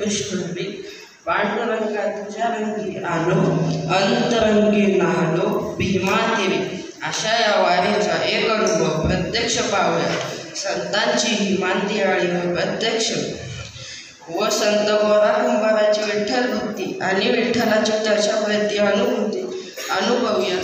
पुष्कळी पांडुरंगा तुझ्या रंगी आलो अंतरंगी नाहलो भीमा देवी. अशा या वारीचा एक अनुभव प्रत्यक्ष पाहूया. संतांची ही मांदियाळी व प्रत्यक्ष व संत गोरा कुंभाराची विठ्ठल भक्ती आणि विठ्ठलाची त्याच्यावरती अनुभूती अनुभवूया.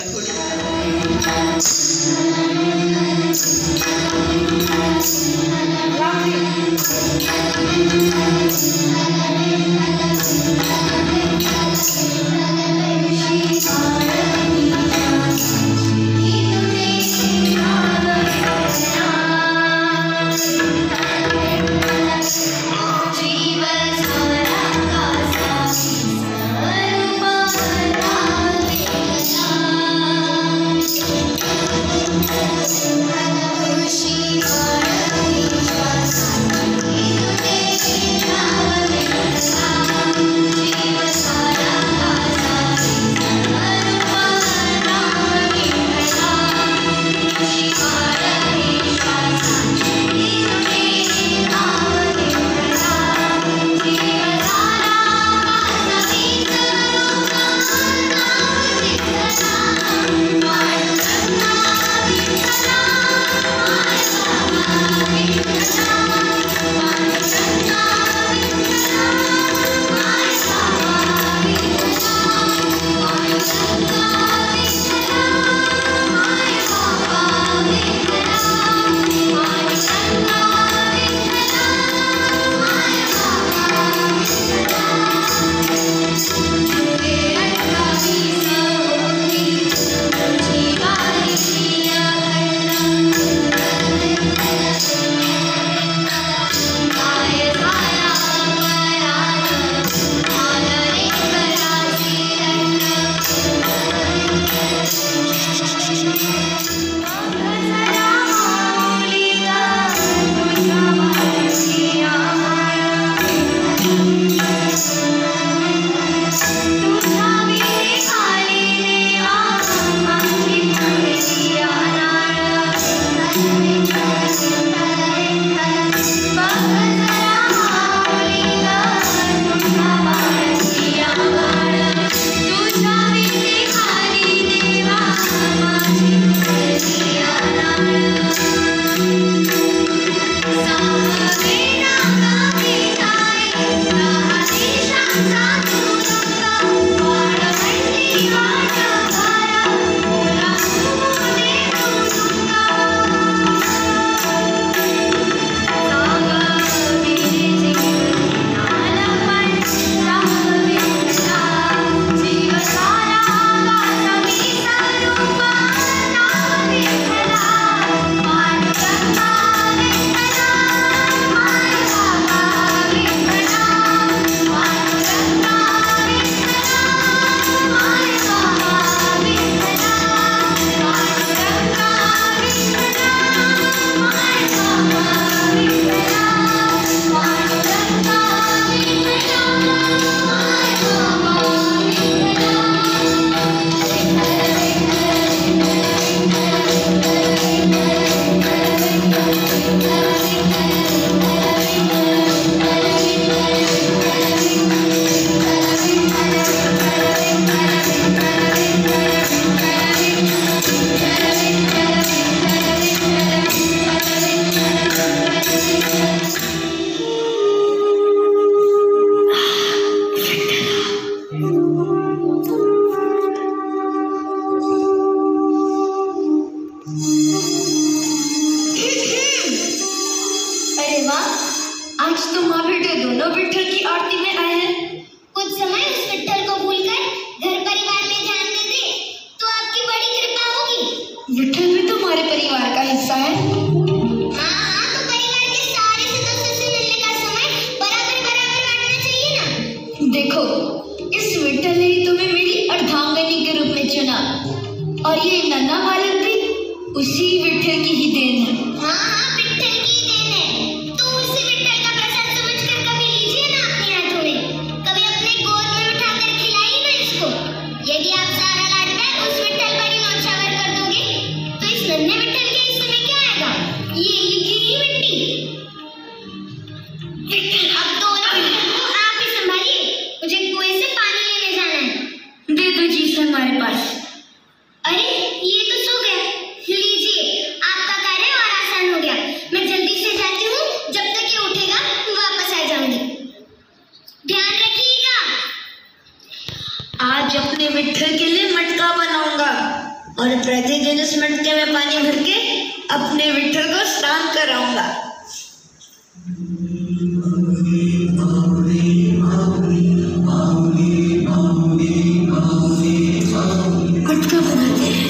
मटके में पानी भर के अपने विठल को स्नान कराऊंगा। मटका बनाते हैं।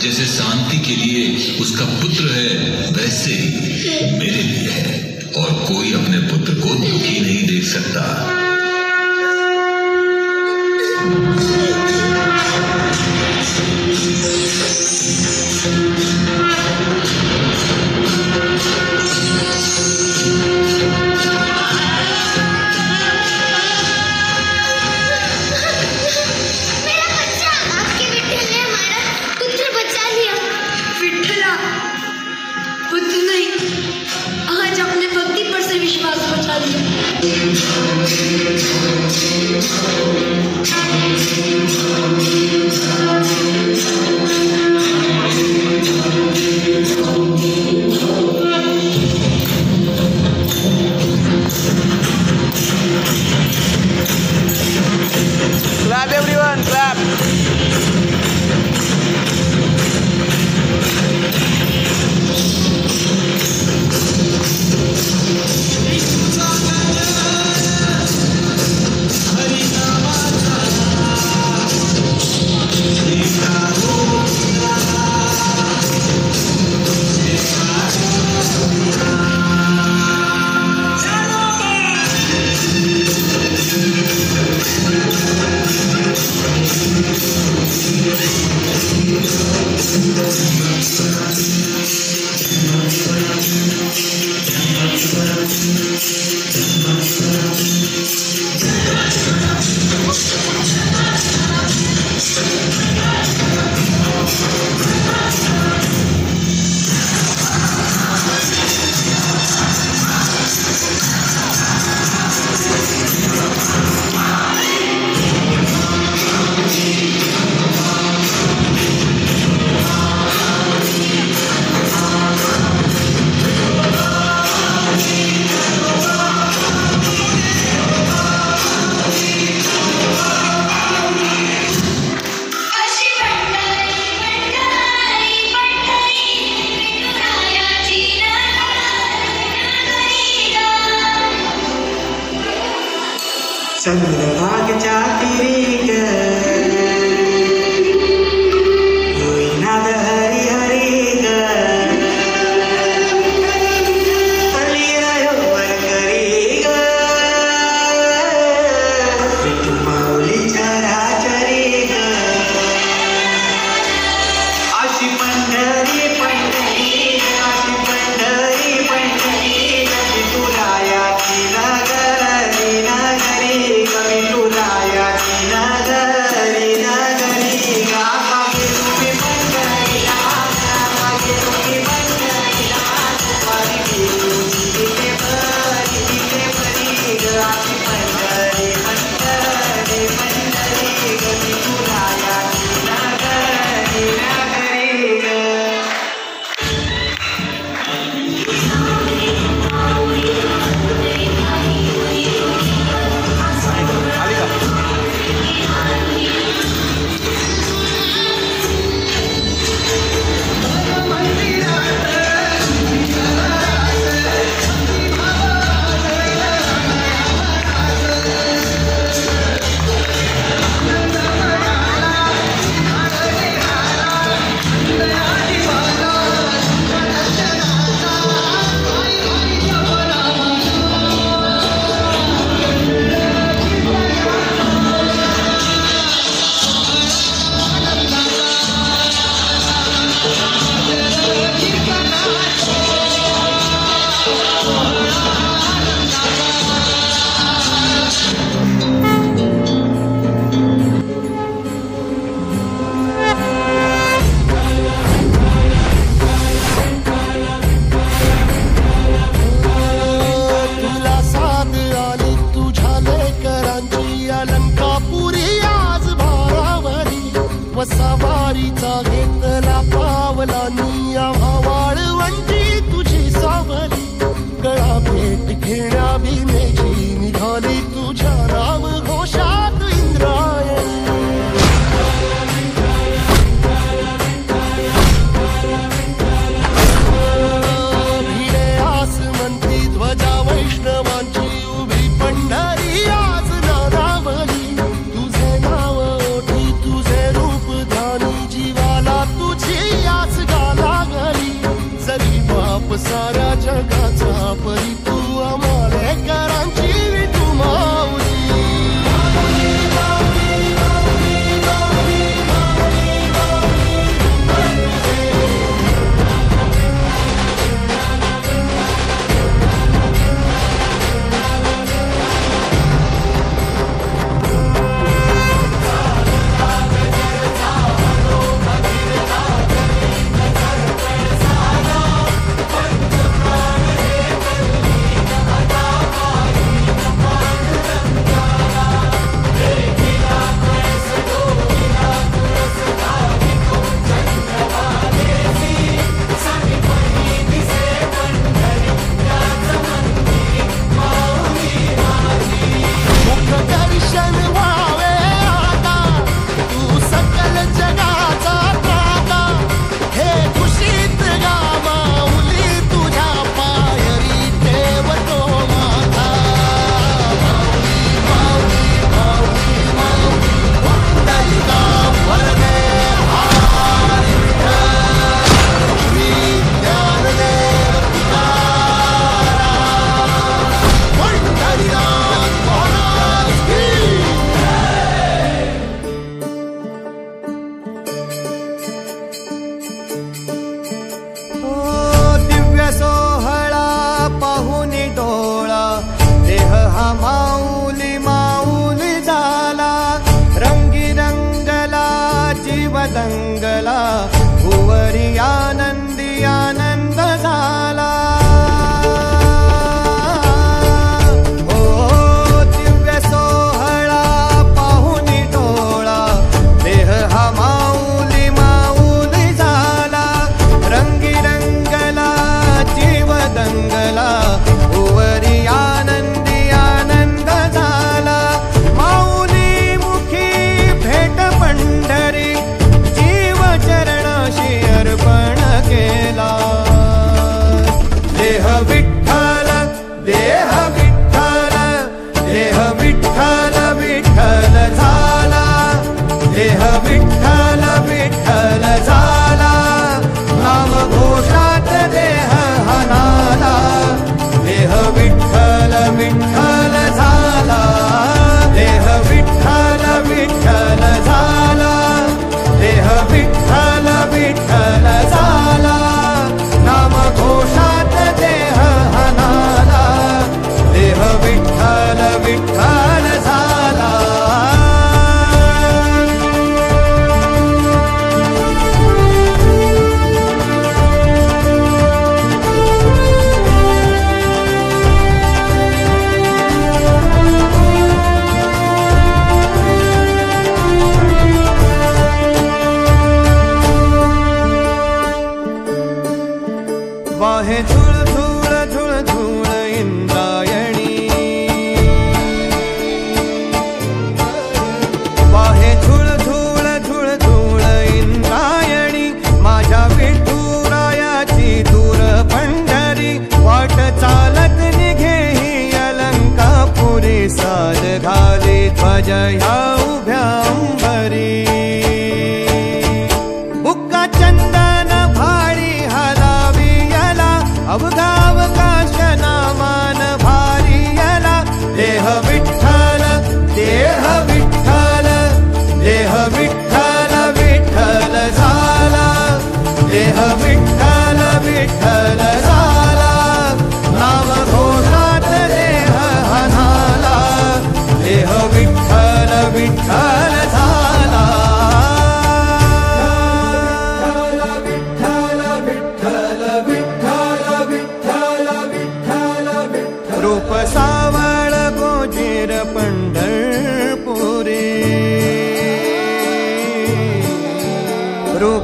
जैसे शांति के लिए उसका पुत्र है, वैसे ही मेरे लिए है, और कोई अपने पुत्र को दुखी नहीं देख सकता। everyone, clap. चंद्रभागच्या तिरी ग होईनाद हरी हरी ग अलिरायोवर करी ग विठू माऊलीच्या राचरी ग अशी पंढरी पंढरी अशी पंढरी पंढरी विठुरायाची नगरी नगरी विठुरायाची नगरी नगरी गा मागे तुम्ही पंढरीला मागे तुम्ही पंढरीला वारी विठूची तिथे बरी ग अशी पंढरी पंढरी पंढरी ग विठुरायाची नगरी नगरी ग तुला साथ आली तुझ्या लेकरांची अलंकापुरी आज भारावरी वसावारीचा घेतला पावलांनी आम्हा वाळवंटी तुझी सावली गळा भेट घेण्या भीमेची निघाली तुझ्या राम घोषात इंद्रायणी भिडे आसमंती ध्वजा वैष्णवांची उभी पंढरी आज नारावली तुझे नाव ओठी तुझे रूप ध्यानी जीवाला तुझी आस गाला गली जरी बाप साऱ्या जगाचा परी तू आम्हालेकरांची विठू माऊली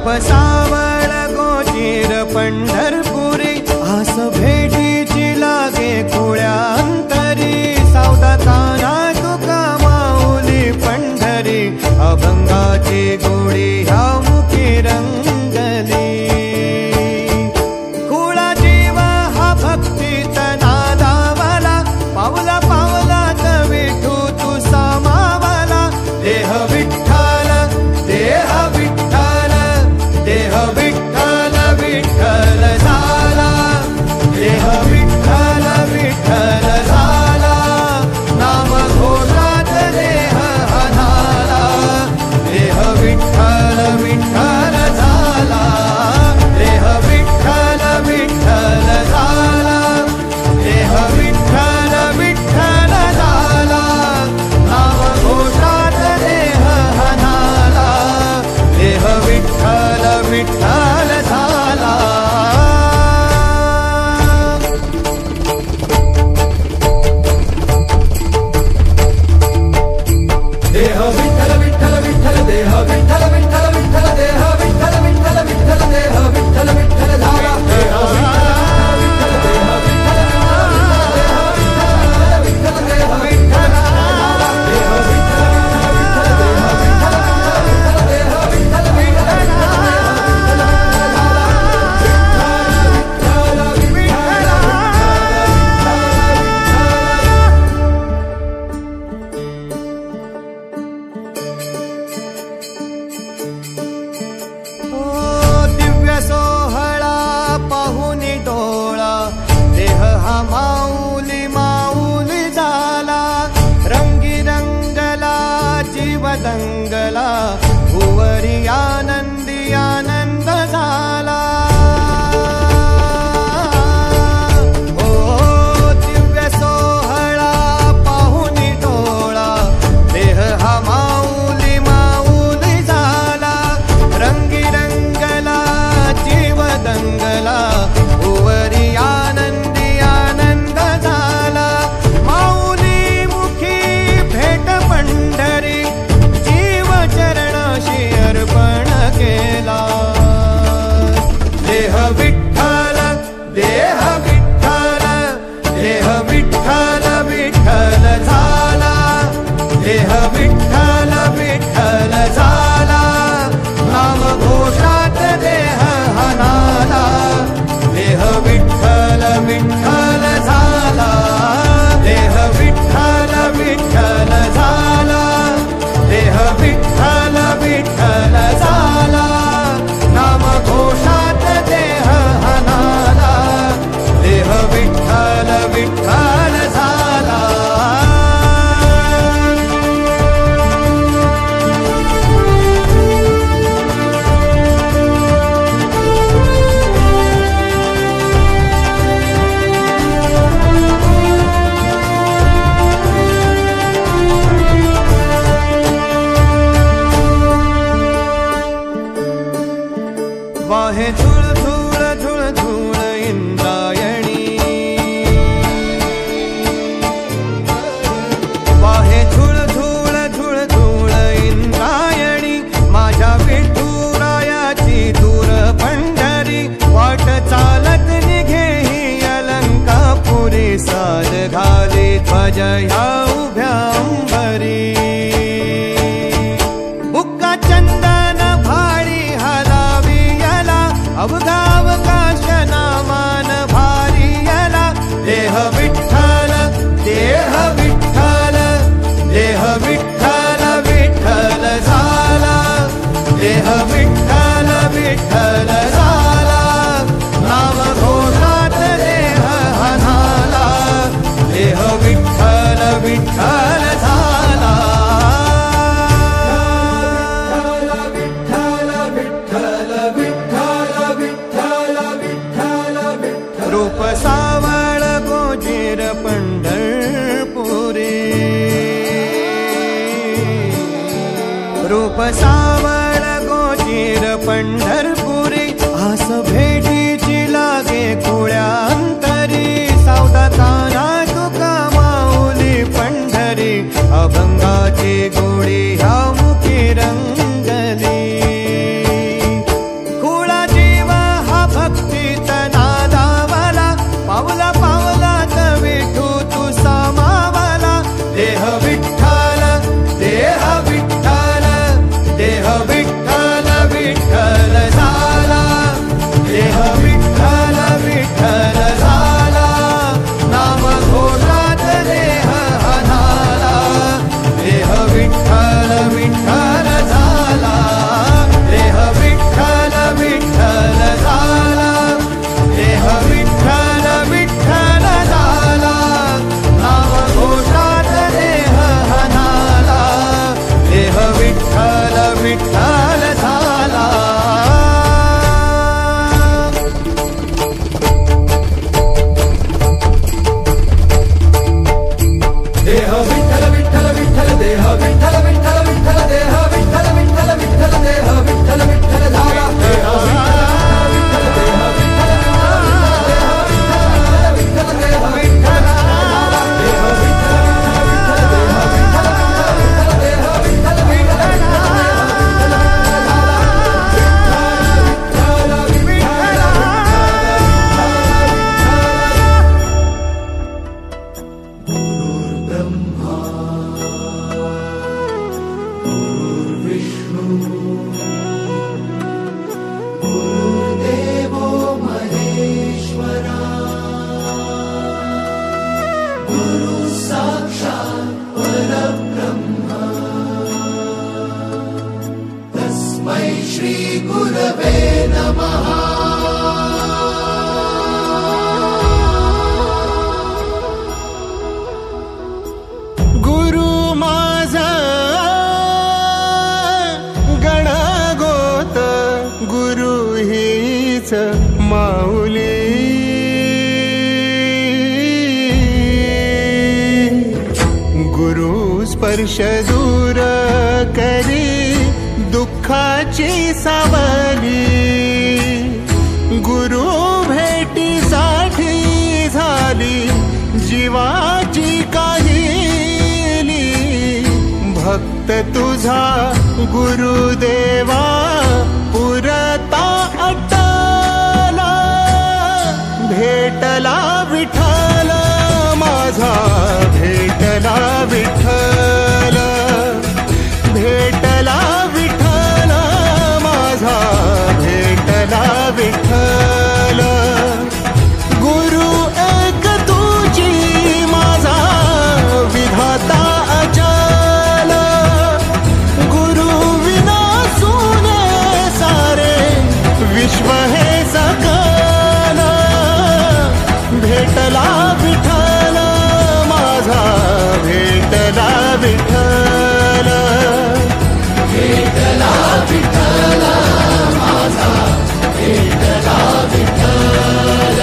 रूप सावळ गोचीर पंढरपुरी आस भेटीची लागे खुळ्या अंतरी सावधा काना तुका माऊली पंढरी अभंगाची गोडी ह्या मुखी रंगली खुळा जीव हा भक्तीत नादावला पावला पावलात विठू तू सामावला देह विठ्ठल देह विठ्ठल देह विठ्ठल विठ्ठल झाला देह विठ्ठल विठ्ठल झाला नाम घोषात देह हनाला देह विठ्ठल विठ्ठल झाला देह विठ्ठल विठ्ठल झाला देह विठ्ठल विठ्ठल झाला नाम घोषात देह हनाला देह विठ्ठल विठ्ठल झाला देह विठ्ठल विठ्ठल विठ्ठल देह विठ्ठल विठ्ठल विठ्ठल देह विठ्ठल विठ्ठल विठ्ठल देह विठ्ठल विठ्ठल झाला देह विठ्ठल देह विठ्ठल विठ्ठल देह विठ्ठल देह विठ्ठल देह विठ्ठल देह विठ्ठल दिव्य सोहळा पाहुनी डोळा देह हा माऊली माऊली झाला रंगी रंगला जीव दंगला भुवरी आनंदी आनंद झाला ओ दिव्य सोहळा पाहुनी डोळा देह हा माऊली माऊली झाला रंगी रंगला जीव दंगला भुवरी आनंदी आनंद झाला माऊली मुखी भेट पंढरी जीव चरणाशी अर्पण केला देह विठ्ठल देह विठ्ठल देह विठ्ठल विठ्ठल झाला देह विठ्ठल विठ्ठल झाला नाम घोषात देह हनाला देह विठ्ठल विठ्ठल झाला देह विठ्ठल विठ्ठल झाला देह विठ्ठल विठ्ठल झाला नाम घोषात देह हनाला देह विठ्ठल विठ्ठल झाला वाहे झुळ झुळ झुळ झुळ इंद्रायणी वाहे झुळ झुळ झुळ झुळ इंद्रायणी माझ्या विठुरायाची दूर पंढरी वाट चालत निघे ही अलंकापुरी साज घाली ध्वज ह्या उभ्या अंबरी बुक्का चंदन भाडी हलावी याला अवघावकाश नामान भारी याला देह विठ्ठल देह विठ्ठल देह विठ्ठल विठ्ठल झाला देह विठ्ठल विठ्ठल झाला नाम घोषात देह हनाला देह विठ्ठल विठ्ठल झाला विठ्ठल विठ्ठल विठ्ठल विठ्ठल विठ्ठल विठ्ठल रूप सावळ गोचीर पंढरपुरी रूप सावळ गोचीर पंढरपुरी आस भेटीची लागे खुळ्या अंतरी सावधा काना तुका माऊली पंढरी अभंगाची गोडी ह्या मुखी रंगली विठ्ठल झाला. देह विठ्ठल विठ्ठल विठ्ठल देह विठ्ठल विठ्ठल विठ्ठल देह विठ्ठल विठ्ठल विठ्ठल देह विठ्ठल विठ्ठल झाला. देह विठ्ठल देह विठ्ठल विठ्ठल देह विठ्ठल झाला. देह विठ्ठल विठ्ठल देह विठ्ठल देह विठ्ठल विठ्ठल माऊली. गुरु स्पर्श दूर करी दुःखाची सावली. गुरु भेटीसाठी झाली जीवाची काहिली. भक्त तुझा गुरुदेवा पुरता अटला. भेटला विठ्ठल माझा भेटला विठ्ठल. भेटला विठ्ठल माझा भेटला विठ्ठल. गुरु एक तुझी माझा विधाता अचल. गुरु विना सुने सारे विश्व हे सकल. भेटला विठ्ठल माझा भेटला विठ्ठल. भेटला विठ्ठल माझा भेटला विठ्ठल.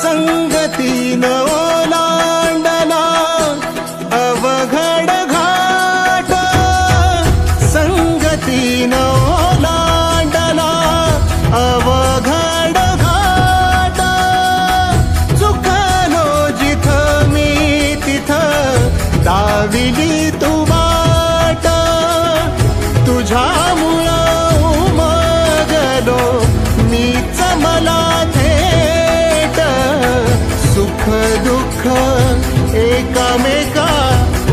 संगतीन ओलांडला अवघड घाट. संगतीन ओलांडला अवघड घाट. चुकलो जिथं मी तिथं दाविली तू वाट. तुझ्यामुळं उमगलो मीच मला थेट. सुख दुःख एकामेका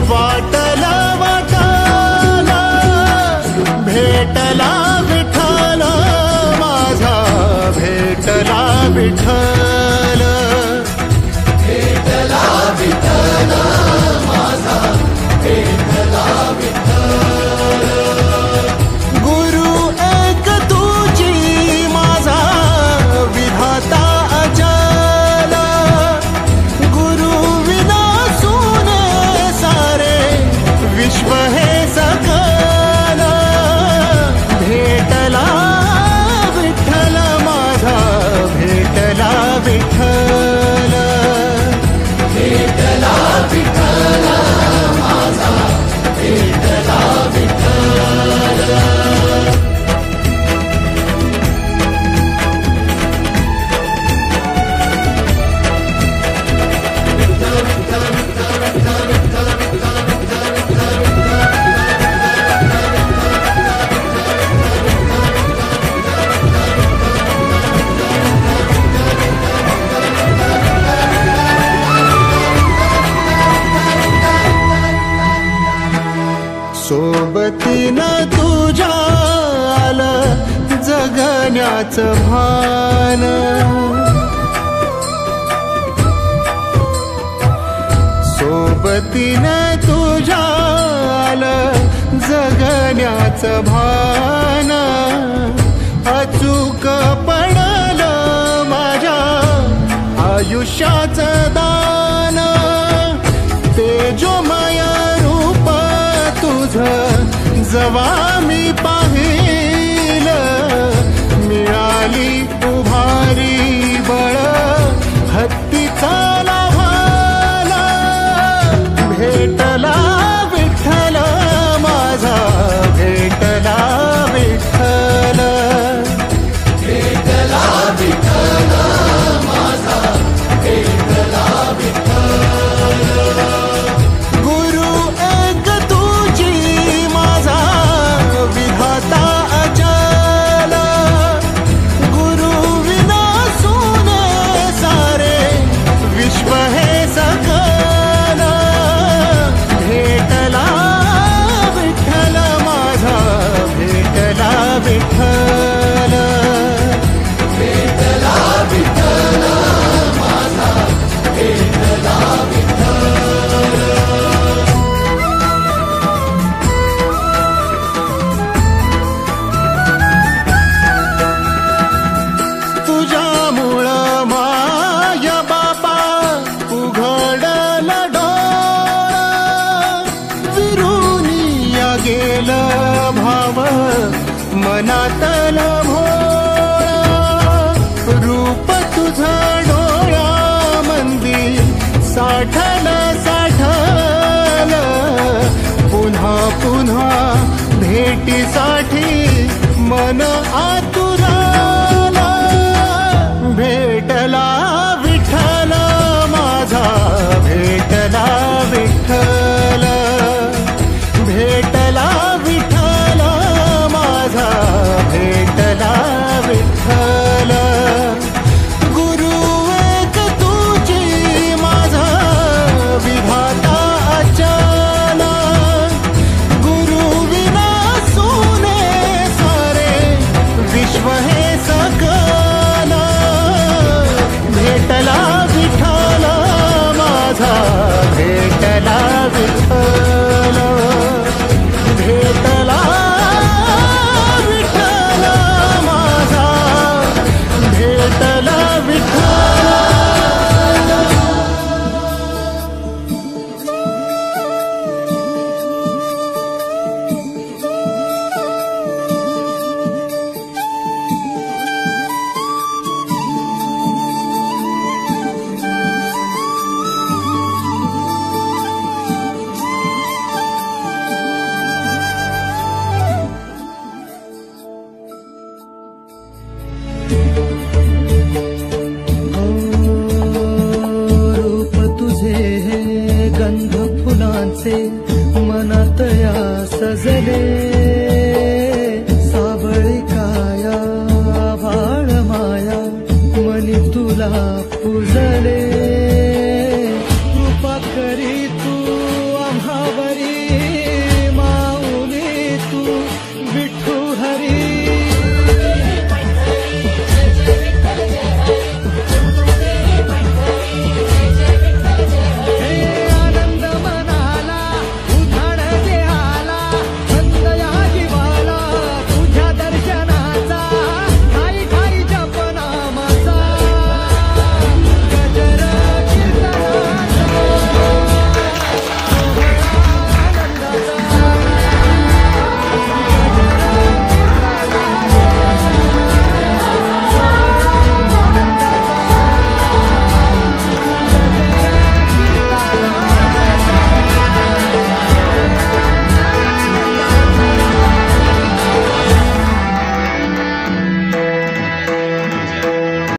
वाटला वाटाला. भेटला विठ्ठल माझा भेटला विठ्ठल. भेटला विठ्ठल माझा भेटला विठ्ठल. गुरु एक तुझी माझा विधाता अचल. गुरु विना सुने सारे विश्व हे सकल. भेटला विठ्ठल माझा भेटला विठ्ठल. भेटला विठ्ठल माझा भेटला विठ्ठल. सोबतीनं तुझ्या आलं जगण्याचं भान. सोबतीनं तुझ्या आलं जगण्याचं भान. अचूक पडलं माझ्या आयुष्याचं दान तेजोमय रूप तुझं जवा मी पाहिलं मिळाली उभारी बळ हत्तीचा लाभाला भेटला विठ्ठल माझा भेटला विठ्ठल भेटला विठ्ठल माझा भेटला विठ्ठल गुरु एक तुझी माझा विधाता अचल गुरु विना सुने सारे विश्व हे सकल भेटला विठ्ठल माझा भेटला विठ्ठल भेटला विठ्ठल माझा भेटला विठ्ठल तुझ्यामुळं माय बापा उघडलं डोळं विरुनिया गेलं भाव मनातलं भोळ रूप तुझं डोळ्यामंदी साठलं पुन्हा पुन्हा भेटीसाठी मन आतुराला भेटला विठ्ठल माझा भेटला विठ्ठल भेटला विठ्ठल माझा भेटला विठ्ठल गुरु एक तुझी माझा विधाता अचल गुरु विना सुने सारे विश्व हे सकल भेटला विठ्ठल माझा भेटला विठ्ठल भेटला विठ्ठल माझा भेटला विठ्ठल रूप तुझे हे गंध फुलांचे मनात या सजले